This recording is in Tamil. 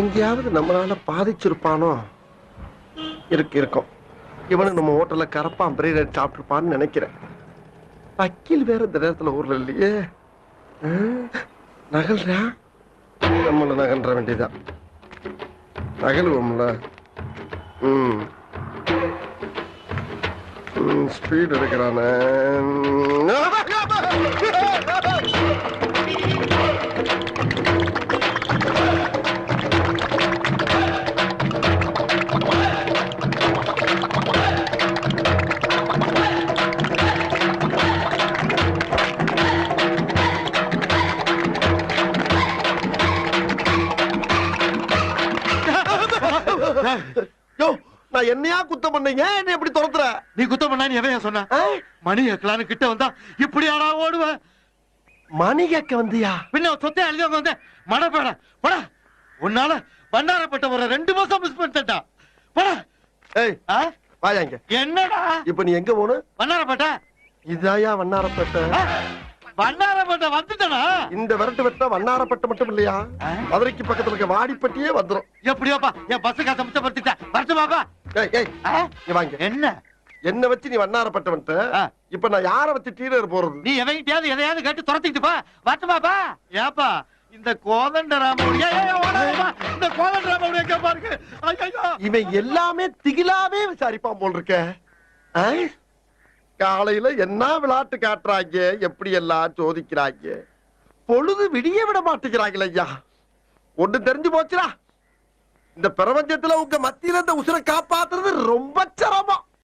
எங்கேயாவது நம்மளால பாதிச்சிருப்பானோ? இருக்கும். இவனுக்கு நம்ம ஹோட்டல்ல கரப்பான் பிரியாணி சாப்பிட்டுருப்பான்னு நினைக்கிறேன். வக்கீல் வேற இந்த நேரத்துல ஊர்ல இல்லையே. நகல்றா, நம்மள நகன்ற வேண்டியதான். நகலுவோம்ல. ஸ்பீட் எடுக்கிறானே. நான் என்னையா குத்தம் பண்ணீங்க? என்ன எப்படி துரத்துற? நீ குத்தம் பண்ணா நீ எவையா சொன்ன? மணி கேட்கலான்னு கிட்ட வந்தா இப்படி ஆடா ஓடுவ? மணி கேட்க வந்தியா? பின்ன சொத்தை அழிஞ்சவங்க வந்த மடப்பட போடா. உன்னால பண்டாரப்பட்ட ஒரு 2 மாசம் மிஸ் பண்ணிட்டா. போடா. ஏய் வாயாங்க. என்னடா இப்ப நீ எங்க போன? வண்ணாரப்பட்ட. இதாயா வண்ணாரப்பட்ட? வண்ணாரப்பட்ட வந்துட்டனா? இந்த விரட்டு வெட்டா வண்ணாரப்பட்ட மட்டும் இல்லையா, மதுரைக்கு பக்கத்துல இருக்க வாடிப்பட்டியே வந்துரும். எப்படியோப்பா என் பஸ் காசை மிச்சப்படுத்திட்டேன். வரட்டுமாப்பா? நீ வாங்க. என்ன வச்சு நீ வண்ணாரப்பட்ட வந்துட்ட? இப்ப நான் யார வச்சு டீலர் போறது? நீ எவங்கிட்டயாவது எதையாவது கேட்டு துரத்திக்கிட்டு போ. வரட்டுமாப்பா? ஏப்பா இந்த கோதண்டராமனுடைய இந்த கோதண்டராமனுடைய எங்க பாருங்க. இவன் எல்லாமே திகிலாவே விசாரிப்பான் போல் இருக்க. காலையில என்ன விளையாட்டு காட்டுறாங்க, எப்படி எல்லாம் சோதிக்கிறாங்க. பொழுது விடிய விட மாட்டேங்கிறாங்களே ஐயா. ஒண்ணு தெரிஞ்சு போச்சுடா, இந்த பிரபஞ்சத்துல உங்க மத்தியில இந்த உசுரை காப்பாத்துறது ரொம்ப சிரமம்.